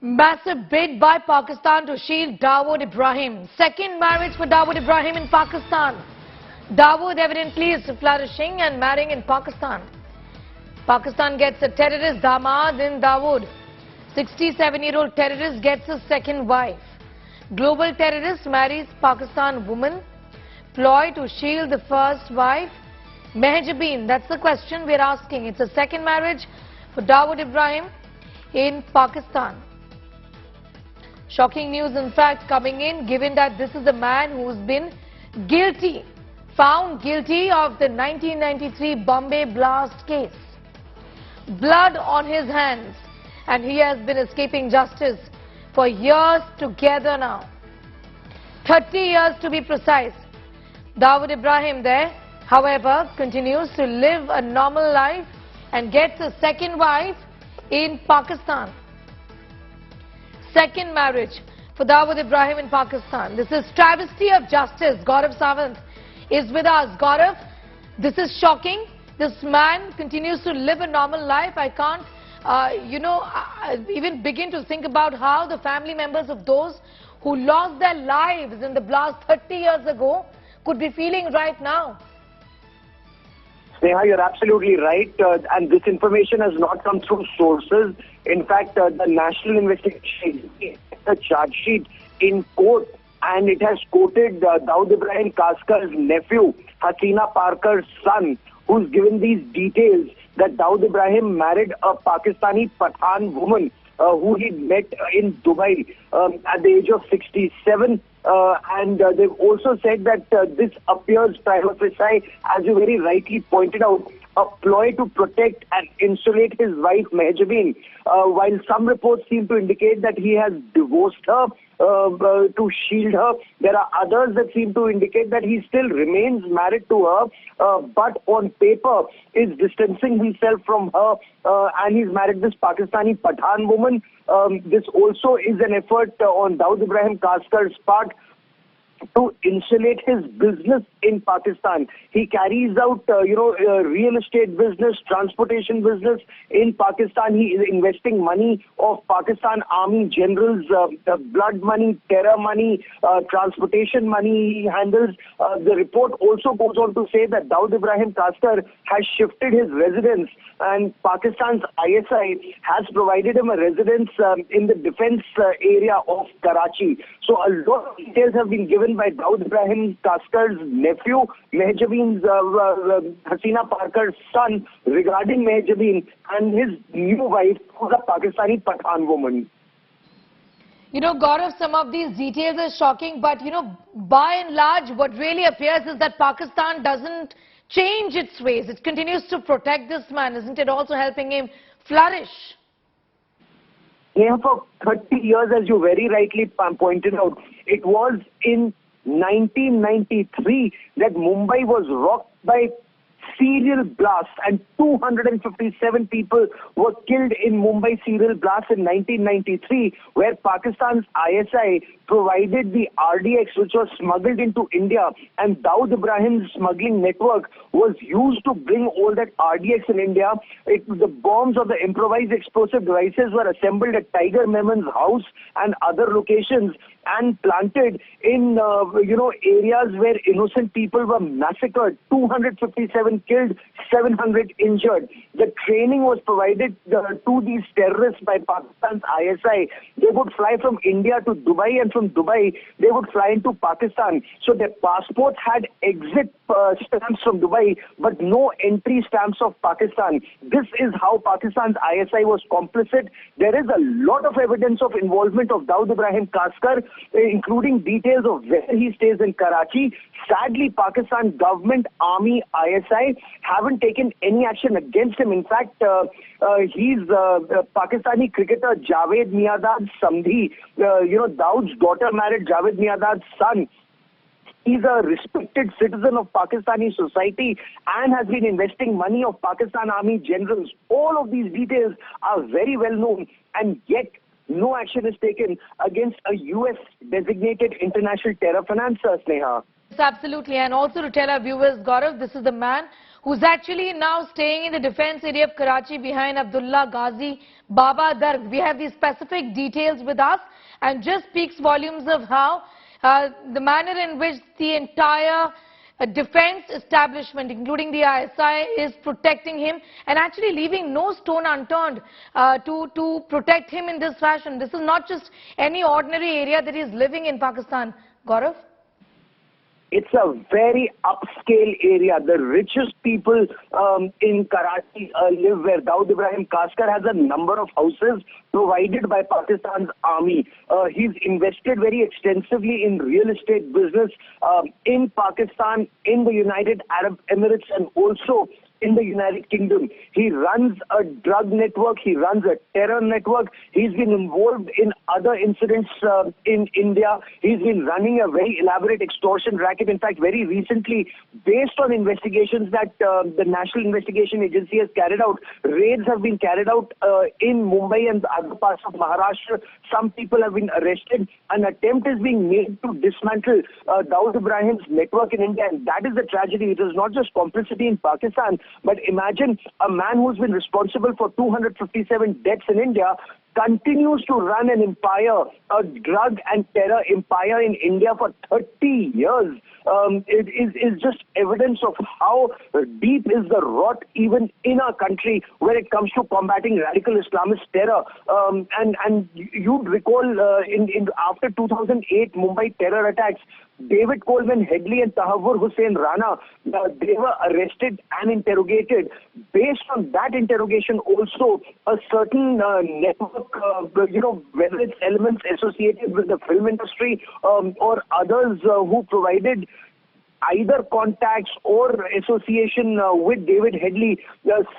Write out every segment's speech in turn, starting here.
Massive bid by Pakistan to shield Dawood Ibrahim. Second marriage for Dawood Ibrahim in Pakistan. Dawood evidently is flourishing and marrying in Pakistan. Pakistan gets a terrorist damad in Dawood. 67-year-old terrorist gets a second wife. Global terrorist marries Pakistan woman. Ploy to shield the first wife. Mehjabeen, that's the question we're asking. It's a second marriage for Dawood Ibrahim in Pakistan. Shocking news, in fact, coming in, given that this is a man who's been found guilty of the 1993 Bombay blast case. Blood on his hands, and he has been escaping justice for years together now. 30 years to be precise. Dawood Ibrahim there, however, continues to live a normal life and gets a second wife in Pakistan. Second marriage for Dawood Ibrahim in Pakistan. This is travesty of justice. Gaurav Sawant is with us. Gaurav, this is shocking. This man continues to live a normal life. I can't, even begin to think about how the family members of those who lost their lives in the blast 30 years ago could be feeling right now. Sneha, you're absolutely right, and this information has not come through sources. In fact, the National Investigation, the charge sheet in court, and it has quoted Dawood Ibrahim Kaskar's nephew, Haseena Parkar's son, who's given these details that Dawood Ibrahim married a Pakistani Pathan woman who he met in Dubai at the age of 67. And they've also said that this appears prima facie, as you very rightly pointed out, a ploy to protect and insulate his wife Mehjabeen, while some reports seem to indicate that he has divorced her to shield her. There are others that seem to indicate that he still remains married to her, but on paper is distancing himself from her, and he's married this Pakistani Pathan woman. This also is an effort on Dawood Ibrahim Kaskar's part to insulate his business in Pakistan. He carries out, real estate business, transportation business in Pakistan. He is investing money of Pakistan Army generals, blood money, terror money, transportation money he handles. The report also goes on to say that Dawood Ibrahim Kaskar has shifted his residence, and Pakistan's ISI has provided him a residence in the defense area of Karachi. So a lot of details have been given by Dawood Ibrahim Kaskar's nephew, Mehjabeen's Haseena Parkar's son, regarding Mehjabeen and his new wife, who's a Pakistani Pathan woman. Gaurav, some of these details are shocking, but, by and large, what really appears is that Pakistan doesn't change its ways. It continues to protect this man. Isn't it also helping him flourish? Yeah, for 30 years, as you very rightly pointed out, it was in 1993 that Mumbai was rocked by serial blasts, and 257 people were killed in Mumbai serial blasts in 1993, where Pakistan's ISI provided the RDX, which was smuggled into India, and Dawood Ibrahim's smuggling network was used to bring all that RDX in India. The bombs or the improvised explosive devices were assembled at Tiger Memon's house and other locations and planted in, areas where innocent people were massacred. 257 killed, 700 injured. The training was provided to these terrorists by Pakistan's ISI. They would fly from India to Dubai, and from Dubai, they would fly into Pakistan. So their passports had exit stamps from Dubai, but no entry stamps of Pakistan. This is how Pakistan's ISI was complicit. There is a lot of evidence of involvement of Dawood Ibrahim Kaskar, including details of where he stays in Karachi. Sadly, Pakistan government, army, ISI haven't taken any action against him. In fact, he's Pakistani cricketer Javed Miandad's Samdhi. Dawood's daughter married Javed Miandad's son. He's a respected citizen of Pakistani society and has been investing money of Pakistan Army generals. All of these details are very well known, and yet no action is taken against a US designated international terror financer, Sneha. Yes, absolutely. And also to tell our viewers, Gaurav, this is the man who's actually now staying in the defense area of Karachi behind Abdullah Ghazi Baba Darg. We have these specific details with us and just speaks volumes of how the manner in which the entire defense establishment, including the ISI, is protecting him and actually leaving no stone unturned to protect him in this fashion. This is not just any ordinary area that he is living in Pakistan. Gaurav? It's a very upscale area. The richest people in Karachi live where. Dawood Ibrahim Kaskar has a number of houses provided by Pakistan's army. He's invested very extensively in real estate business in Pakistan, in the United Arab Emirates, and also in the United Kingdom. He runs a drug network. He runs a terror network. He's been involved in other incidents in India. He's been running a very elaborate extortion racket. In fact, very recently, based on investigations that the National Investigation Agency has carried out, raids have been carried out in Mumbai and other parts of Maharashtra. Some people have been arrested. An attempt is being made to dismantle Dawood Ibrahim's network in India, and that is the tragedy. It is not just complicity in Pakistan, but imagine a man who's been responsible for 257 deaths in India continues to run an empire, a drug and terror empire in India for 30 years. It is just evidence of how deep is the rot even in our country when it comes to combating radical Islamist terror. And you'd recall after 2008 Mumbai terror attacks, David Coleman Headley and Tahavur Hussain Rana, they were arrested and interrogated. Based on that interrogation also, a certain network, whether it's elements associated with the film industry or others who provided either contacts or association with David Headley,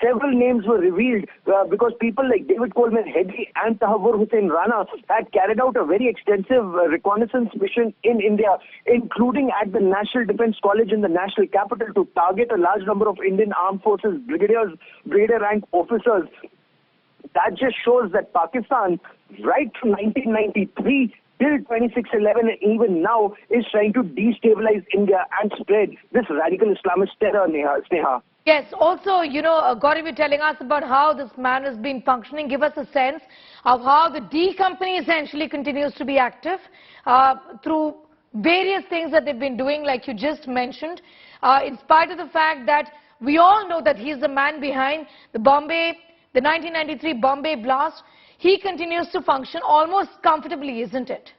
several names were revealed because people like David Coleman Headley and Tahavur Hussain Rana had carried out a very extensive reconnaissance mission in India, including at the National Defense College in the national capital, to target a large number of Indian Armed Forces brigadier rank officers. That just shows that Pakistan, right from 1993 till 26/11, and even now, is trying to destabilize India and spread this radical Islamist terror, Sneha. Yes, also, Gaurav, you're telling us about how this man has been functioning. Give us a sense of how the D company essentially continues to be active through various things that they've been doing, like you just mentioned, in spite of the fact that we all know that he's the man behind the 1993 Bombay blast. He continues to function almost comfortably, isn't it?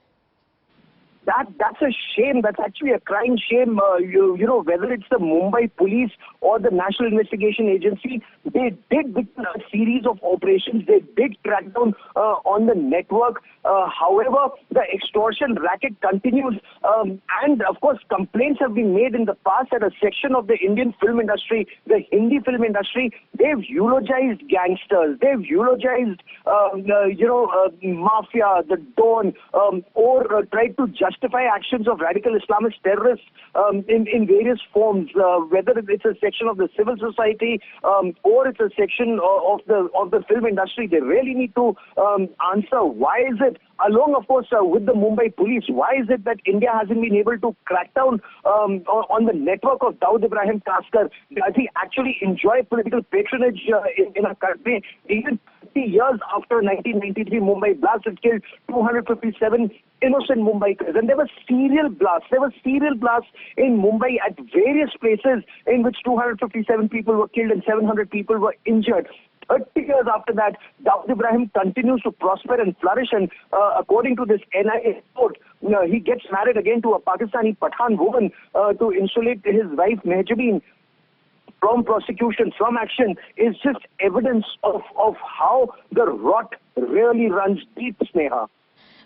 That's a shame. That's actually a crying shame. Whether it's the Mumbai police or the National Investigation Agency, they did begin a series of operations. They did crack down on the network. However, the extortion racket continues. And of course, complaints have been made in the past that a section of the Indian film industry, the Hindi film industry, they've eulogized gangsters. They've eulogized, mafia, the Dawn, or tried to justify actions of radical Islamist terrorists in various forms, whether it's a section of the civil society or it's a section of the film industry. They really need to answer why is it, along of course with the Mumbai police, why is it that India hasn't been able to crack down on the network of Dawood Ibrahim Kaskar? Does he actually enjoy political patronage in our country? Even 50 years after 1993 Mumbai blast, it killed 257 innocent Mumbaikars. And there were serial blasts. There were serial blasts in Mumbai at various places in which 257 people were killed and 700 people were injured. 30 years after that, Dawood Ibrahim continues to prosper and flourish, and according to this NIA report, he gets married again to a Pakistani Pathan woman to insulate his wife Mehjabeen from prosecution, from action, is just evidence of how the rot really runs deep, Sneha.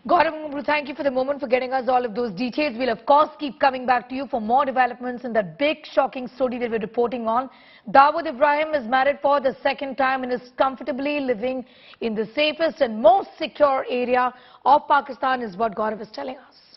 Gaurav, thank you for the moment, for getting us all of those details. We'll of course keep coming back to you for more developments in that big shocking story that we're reporting on. Dawood Ibrahim is married for the second time and is comfortably living in the safest and most secure area of Pakistan, is what Gaurav is telling us.